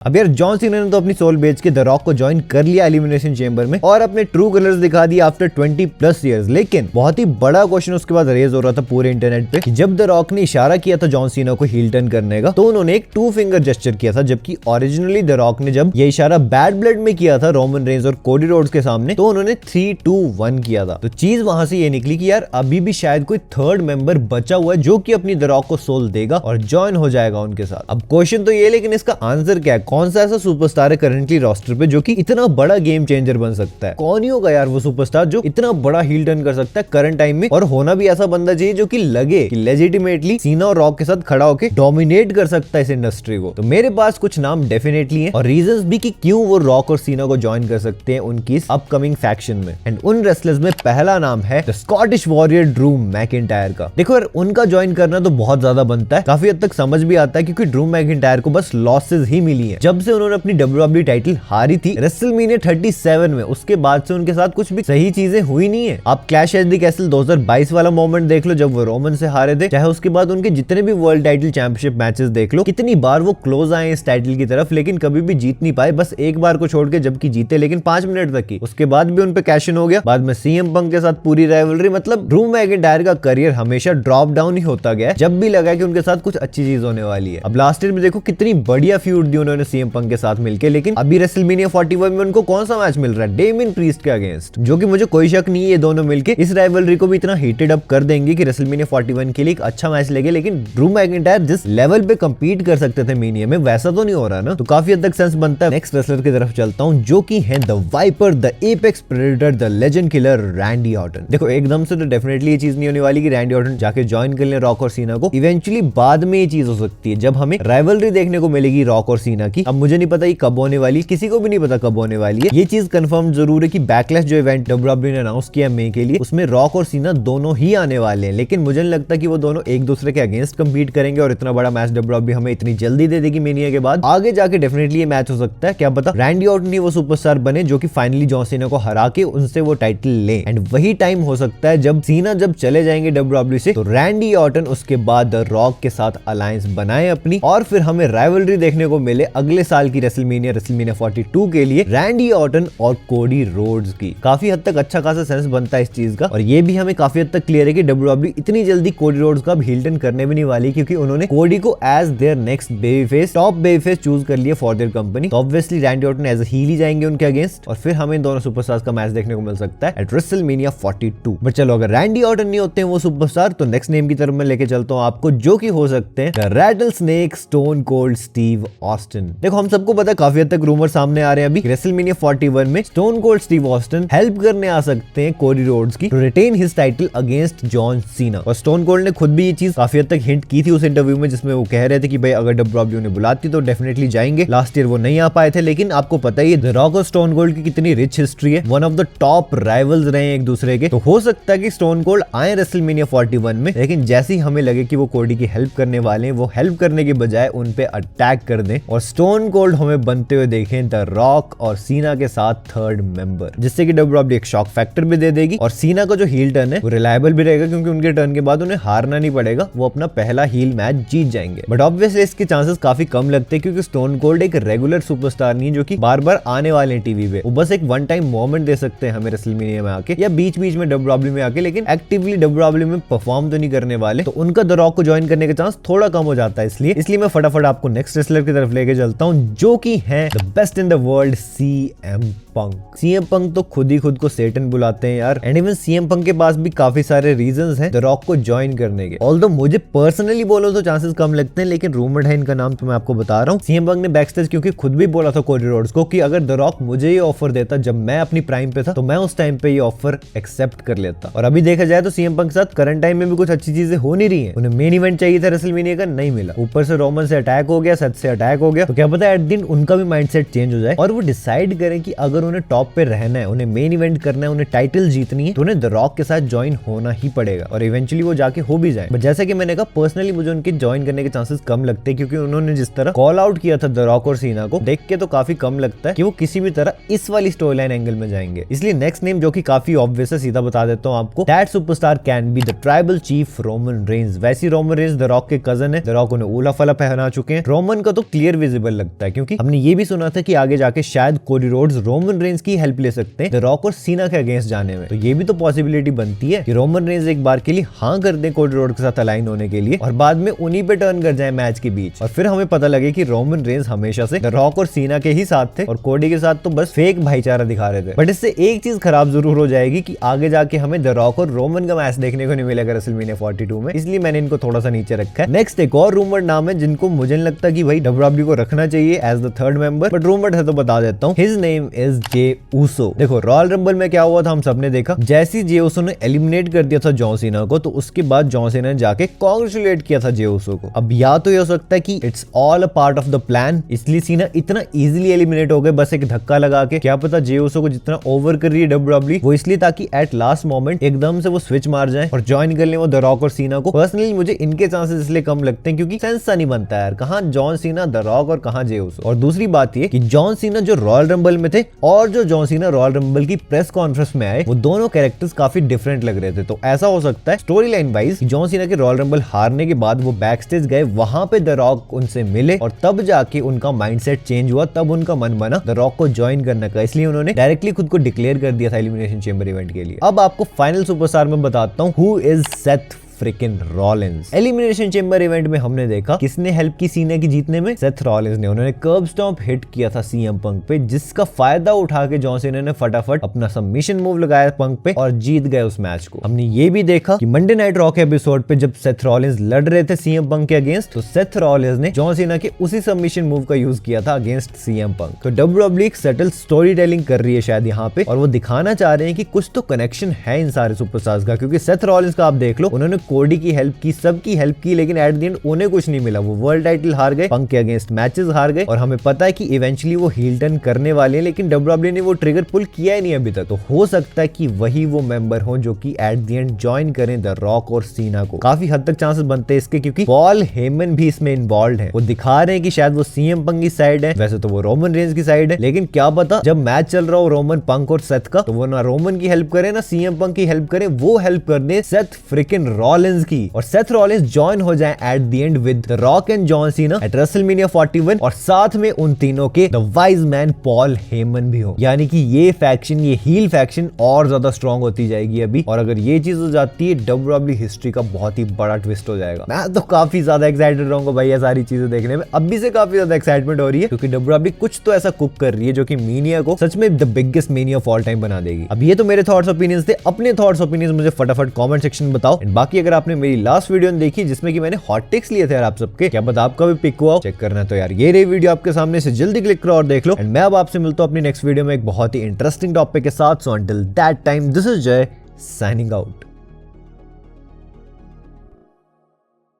अब यार John Cena ने तो अपनी सोल बेच के द रॉक को ज्वाइन कर लिया एलिमिनेशन चेंबर में और अपने ट्रू कलर्स दिखा दिए आफ्टर 20+ इयर्स। लेकिन बहुत ही बड़ा क्वेश्चन उसके बाद रेज हो रहा था पूरे इंटरनेट पे कि जब द रॉक ने इशारा किया था जॉन सीना को हील टर्न करने का, तो उन्होंने एक 2 फिंगर जेस्चर किया था, जबकि ओरिजिनली द रॉक ने जब ये इशारा बैड ब्लड में किया था रोमन रेंज और कोडी रोड्स के सामने, तो उन्होंने 3-2-1 किया था। तो चीज वहां से ये निकली कि यार अभी भी शायद कोई थर्ड मेंबर बचा हुआ है जो कि अपनी द रॉक को सोल देगा और ज्वाइन हो जाएगा उनके साथ। अब क्वेश्चन तो ये, लेकिन इसका आंसर क्या है? कौन सा ऐसा सुपरस्टार है करंटली रोस्टर पे जो कि इतना बड़ा गेम चेंजर बन सकता है? कौन ही होगा यार वो सुपरस्टार जो इतना बड़ा हील टर्न कर सकता है करंट टाइम में? और होना भी ऐसा बंदा चाहिए जो कि लगे कि लेजिटिमेटली सीना और रॉक के साथ खड़ा होकर डोमिनेट कर सकता है इस इंडस्ट्री को। तो मेरे पास कुछ नाम डेफिनेटली हैं और रीजंस भी कि क्यों वो रॉक और सीना को ज्वाइन कर सकते हैं उनकी इस अपकमिंग फैक्शन में। एंड उन रेसलर्स में पहला नाम है the Scottish warrior Drew McIntyre का। देखो यार उनका ज्वाइन करना तो बहुत ज्यादा बनता है, काफी हद तक समझ भी आता है क्योंकि ड्रू मैकिंटायर को बस लॉसेस ही मिली है जब से उन्होंने अपनी WWE टाइटल हारी थी रेसलमेनिया 37 में। उसके बाद से उनके साथ कुछ भी सही चीजें हुई नहीं है। आप क्लैश एट द कैसल 2022 वाला मोमेंट देख लो जब वो रोमन से हारे थे, चाहे उसके बाद उनके जितने भी वर्ल्ड टाइटल चैंपियनशिप मैचेस देख लो, कितनी बार वो क्लोज आए इस टाइटल की तरफ लेकिन कभी भी जीत नहीं पाए, बस एक बार को छोड़ के, जबकि जीते लेकिन 5 मिनट तक ही। उसके बाद भी उन पे कैश इन हो गया, बाद में सीएम पंक के साथ पूरी राइवलरी। मतलब ड्रू मैकिंटायर का करियर हमेशा ड्रॉप डाउन ही होता गया जब भी लगा कि उनके साथ कुछ अच्छी चीज होने वाली है। अब लास्ट ईयर में देखो कितनी बढ़िया फ्यूड दी उन्होंने सीएम पंक के साथ मिलके, लेकिन अभी रेसलमेनिया 41 में उनको कौन सा मैच मिल रहा है? डेमियन प्रीस्ट के अगेंस्ट, जो कि मुझे कोई शक नहीं है ये दोनों मिलके इस राइवलरी को भी इतना हीटेड अप कर देंगे कि रेसलमेनिया 41 के लिए एक अच्छा मैच लगे। लेकिन ड्रू मैकिंटायर जिस लेवल पे कंपीट कर सकते थे मेनिया में, वैसा तो नहीं हो रहा ना, तो काफी हद तक सेंस बनता है। नेक्स्ट रेसलर की तरफ चलता हूं जो कि है the viper, the apex predator, the legend killer Randy Orton. देखो एकदम से तो डेफिनेटली ये चीज नहीं होने वाली कि रैंडी ऑर्टन जाके ज्वाइन कर ले रॉक और सीना को। इवेंचुअली बाद में ये चीज हो सकती है जब हमें राइवलरी देखने को मिलेगी रॉक और सीना की। अब मुझे नहीं पता ये कब होने वाली, किसी को भी नहीं पता कब होने वाली है। ये चीज कंफर्म जरूर है कि बैकलैश जो इवेंट WWE ने अनाउंस किया मई के लिए, उसमें रॉक और सीना दोनों ही आने वाले हैं। लेकिन मुझे नहीं लगता कि वो दोनों एक दूसरे के अगेंस्ट कंपीट करेंगे और इतना बड़ा मैच WWE हमें इतनी जल्दी दे देगी मेनिया के बाद। आगे जाके डेफिनेटली ये मैच हो सकता है, क्या पता रैंडी ऑर्टन ही वो सुपरस्टार बने जो कि फाइनली जॉन सीना को हरा के उनसे वो टाइटल ले। एंड वही टाइम हो सकता है जब सीना जब चले जाएंगे WWE से, तो रैंडी ऑर्टन उसके बाद द रॉक के साथ अलायंस बनाए अपनी, और फिर हमें राइवलरी देखने को मिले अगले साल की रेसलमेनिया 42 के लिए रैंडी ऑर्टन और कोडी रोड्स की। काफी हद तक अच्छा खासा सेंस बनता है इस चीज का, और ये भी हमें काफी हद तक क्लियर है कि WWE इतनी जल्दी कोडी रोड्स का हील टर्न करने भी नहीं वाली, क्योंकि उन्होंने कोडी को as their next baby face, top baby face choose कर लिया फॉर देयर कंपनी। तो obviously Randy Orton as a heel ही जाएंगे उनके अगेंस्ट, और फिर हमें दोनों सुपरस्टार्स का मैच देखने को मिल सकता है एट रेसलमेनिया 42। बट चलो अगर रैंडी ऑर्टन नहीं होते हैं वो सुपरस्टार, तो नेक्स्ट नेम की तरफ मैं लेके चलता हूं आपको, जो कि हो सकते हैं the rattlesnake stone cold Steve Austin. देखो हम सबको पता है, काफी हद तक रूमर सामने आ रहे हैं अभी रेसलमेनिया 41 में stone cold Steve Austin help करने आ सकते हैं कोडी रोड्स की to retain his title against John Cena. और स्टोन कोल्ड ने खुद भी ये चीज काफी हद तक हिंट की थी उस इंटरव्यू में, जिसमें वो कह रहे थे कि भाई अगर WWE ने बुलाती तो डेफिनेटली जाएंगे। लास्ट ईयर वो नहीं आ पाए थे, लेकिन आपको पता ही है द रॉक और स्टोन कोल्ड की कितनी रिच हिस्ट्री है, one of the top rivals रहे हैं एक दूसरे के। तो हो सकता है कि स्टोन कोल्ड आए रेसलमेनिया 41 में, लेकिन जैसे ही हमें लगे कि वो कोडी की हेल्प करने वाले हैं, वो हेल्प करने के बजाय उन पे अटैक कर दें और स्टोन कोल्ड हमें बनते हुए देखें द रॉक और सीना के साथ थर्ड मेंबर, जिससे कि WWE एक शॉक फैक्टर भी दे देगी और सीना का जो हील टर्न है वो रिलायबल भी रहेगा, क्योंकि उनके टर्न के बाद उन्हें हारना नहीं पड़ेगा, वो अपना पहला हील मैच जीत जाएंगे। बट ऑब्वियसली इसके चांसेस काफी कम लगते हैं, क्योंकि स्टोन कोल्ड एक रेगुलर सुपरस्टार नहीं जो कि बार बार आने वाले हैं टीवी पे। वो बस एक वन टाइम मोमेंट दे सकते हैं हमें रेसलमेनिया में आके या बीच बीच में WWE में आके, लेकिन एक्टिवली WWE में परफॉर्म तो नहीं करने वाले, तो उनका द रॉक को ज्वाइन करने का चांस थोड़ा कम हो जाता है। इसलिए मैं फटाफट आपको नेक्स्ट रेसलर की तरफ लेके चलता हूँ, जो कि है the best in the world CM punk. CM पंक तो खुद ही खुद को सेटन बुलाते हैं यार, एंड इवन CM पंक के पास भी काफी सारे रीजंस हैं द रॉक को ज्वाइन करने के। ऑल्दो मुझे पर्सनली बोलो तो चांसेस कम लगते हैं, लेकिन रूमर्ड है इनका नाम, तो मैं आपको बता रहा हूँ। CM पंक ने बैकस्टेज क्योंकि खुद भी बोला था कोडी रोड्स को कि अगर द रॉक मुझे ये ऑफर देता जब मैं अपनी प्राइम पे था, तो मैं उस टाइम पे ये ऑफर एक्सेप्ट कर लेता। और अभी देखा जाए तो CM पंक के साथ करंट टाइम में भी कुछ अच्छी चीजें हो नहीं रही है। उन्हें मेन इवेंट चाहिए था रेसलमेनिया का, नहीं मिला, ऊपर से रोमन से अटैक हो गया, सच से अटैक हो गया, तो क्या पता एट दिन उनका भी माइंडसेट चेंज हो जाए और वो डिसाइड करें कि अगर उन्हें टॉप पे रहना है, उन्हें मेन इवेंट करना है, उन्हें टाइटल जीतनी है, तो उन्हें द रॉक के साथ ज्वाइन होना ही पड़ेगा, और इवेंचुअली वो जाके हो भी जाए। बट जैसे कि मैंने कहा, पर्सनली मुझे उनके ज्वाइन करने के चांसेस कम लगते हैं, क्योंकि उन्होंने जिस तरह कॉल आउट किया था द रॉक और सीना को देख के तो काफी कम लगता है कि वो किसी भी तरह इस वाली स्टोरी लाइन एंगल में जाएंगे। इसलिए नेक्स्ट नेम जो कि काफी ऑब्वियस है, सीधा बता देता हूँ आपको, that superstar can be the tribal chief Roman Reigns. वैसे रोमन रेंज द रॉक के कजन है, द रॉक उन्हें ओला फला पहना चुके हैं। रोमन का तो क्लियर विजिबल पॉसिबल लगता है, क्योंकि हमने ये भी सुना था कि आगे जाके शायद कोडी रोड्स रोमन रेंज की हेल्प ले सकते हैं द रॉक और सीना के अगेंस्ट जाने में। तो ये भी तो पॉसिबिलिटी बनती है कि रोमन रेंज एक बार के लिए हाँ कर दे कोडी रोड के साथ अलाइन होने के लिए और बाद में उन्हीं पे टर्न कर जाए मैच के बीच, और फिर हमें पता लगे कि रोमन रेंज हमेशा से द रॉक और सीना के ही साथ थे और कोडी के साथ तो बस फेक भाईचारा दिखा रहे थे। बट इससे एक चीज खराब जरूर हो जाएगी कि आगे जाके हमें द रॉक और रोमन का मैच देखने को नहीं मिलेगा रेसलमेनिया 42 में, इसलिए मैंने इनको थोड़ा सा नीचे रखा है। नेक्स्ट एक और रूमर नाम है जिनको मुझे नहीं लगता कि भाई डब्ल्यूडब्ल्यूई को रखना चाहिए as the third member, but rumour है तो बता देता हूँ। His name is Jey Uso. देखो रॉयल रंबल में क्या हुआ था हम सबने देखा, जैसे जे ऊसो ने एलिमिनेट कर दिया था जॉन सीना को, तो उसके बाद जॉन सीना ने जाके कांग्रेचुलेट किया था जे ऊसो को। अब या तो ये हो सकता है कि it's all a part of the plan, इसलिए सीना इतना इजीली एलिमिनेट हो गए बस एक धक्का लगा के। क्या पता जे ऊसो को जितना ओवर कर रही है डब्ल्यूडब्ल्यूई वो इसलिए ताकि एट लास्ट मोमेंट एकदम से वो स्विच मार जाए और ज्वाइन कर ले वो द रॉक और सीना को। पर्सनली मुझे इनके चांसेस इसलिए कम लगते हैं क्योंकि सेंस सा नहीं बनता है यार, कहां जॉन सीना द रॉक और कहां जे ऊसो। और दूसरी बात ये कि जॉन सीना जो रॉयल रंबल में थे और जो जॉन सीना रॉयल रंबल की प्रेस कॉन्फ्रेंस में आए वो दोनों कैरेक्टर्स काफी डिफरेंट लग रहे थे। तो ऐसा हो सकता है story line wise John Cena के रॉयल रंबल हारने के बाद वो बैक स्टेज गए, वहां पे द रॉक उनसे मिले और तब जाके उनका माइंडसेट चेंज हुआ, तब उनका मन बना द रॉक को ज्वाइन करने का, इसलिए उन्होंने डायरेक्टली खुद को डिक्लेयर कर दिया था एलिमिनेशन चेंबर इवेंट के लिए। अब आपको फाइनल सुपरस्टार में बताता हूं who is Seth freaking Rollins. Elimination chamber event में हमने देखा किसने हेल्प की सीना की जीतने में, सेथ रॉलिंस ने। उन्होंने कर्ब स्टॉम्प हिट किया था सीएम पंक पे, जिसका फायदा उठा के जॉन सीना ने फटाफट अपना सबमिशन मूव लगाया पंक पे और जीत गए उस मैच को। हमने ये भी देखा कि मंडे नाइट रॉ के एपिसोड पे जब सेथ रॉलिंस लड़ रहे थे सीएम पंक के अगेंस्ट, तो सेथ रॉलिंस ने जॉन सीना के उसी सबमिशन मूव का यूज किया था अगेंस्ट सीएम पंक। तो डब्ल्यूडब्ल्यूई एक सेटल स्टोरी टेलिंग कर रही है शायद यहाँ पे, और वो दिखाना चाह रहे हैं कि कुछ तो कनेक्शन है इन सारे सुपरस्टार्स का, क्योंकि सेथ रॉलिंस का आप देख लो, उन्होंने कोडी की हेल्प की, सबकी हेल्प की, लेकिन एट द एंड उन्हें कुछ नहीं मिला। वो वर्ल्ड टाइटल हार गए, पंक के अगेंस्ट मैचेस हार गए, और हमें पता है कि इवेंचुअली वो हील टर्न करने वाले हैं, लेकिन डब्ल्यूडब्ल्यूई ने वो ट्रिगर पुल किया ही नहीं अभी तक। तो हो सकता है कि वही वो मेंबर हो जो कि एट द एंड ज्वाइन करें द रॉक और सीना को। काफी हद तक चांसेस बनते हैं इसके, क्योंकि पॉल हेमन भी इसमें इन्वॉल्व है। वो दिखा रहे हैं कि शायद वो सीएम पंक की साइड है, वैसे तो वो रोमन रेंज की साइड है, लेकिन क्या पता जब मैच चल रहा हो रोमन पंक और सेथ का, तो वो ना रोमन की हेल्प करे ना सीएम पंक की हेल्प करे, वो हेल्प कर दे सेथ फ्रिकिन रॉलिंस की, और सेथ रॉलिंस ज्वाइन हो जाए at the end with the rock and John Cena eight WrestleMania 41, और साथ में उन तीनों के the wise man Paul Heyman भी हो। यानी कि ये फैक्शन, ये हील फैक्शन और ज्यादा स्ट्रांग होती जाएगी अभी, और अगर ये चीज हो जाती है डब्ल्यूडब्ल्यूई हिस्ट्री का बहुत ही बड़ा ट्विस्ट हो जाएगा। मैं तो काफी ज्यादा एक्साइटेड रहूंगा भाई ये सारी चीजें देखने में, अभी से काफी ज्यादा एक्साइटमेंट हो रही है, क्योंकि डब्ल्यूडब्ल्यूई कुछ तो ऐसा कुक कर रही है जो कि मीनिया को सच में the biggest mania of all time बना देगी। अब ये तो मेरे थॉट्स ओपिनियंस थे, अपने थॉट्स ओपिनियंस मुझे फटाफट कमेंट सेक्शन में बताओ। बाकी अगर आपने मेरी लास्ट वीडियो देखी जिसमें कि मैंने हॉट टेक्स लिए थे यार आप सबके, क्या पता आपका भी पिक हुआ, चेक करना तो यार ये रही वीडियो आपके सामने, से जल्दी क्लिक करो और देख लो। एंड मैं अब आपसे मिलता हूं अपनी नेक्स्ट वीडियो में एक बहुत ही इंटरेस्टिंग टॉपिक के साथ। So until that time this is जय साइनिंग आउट।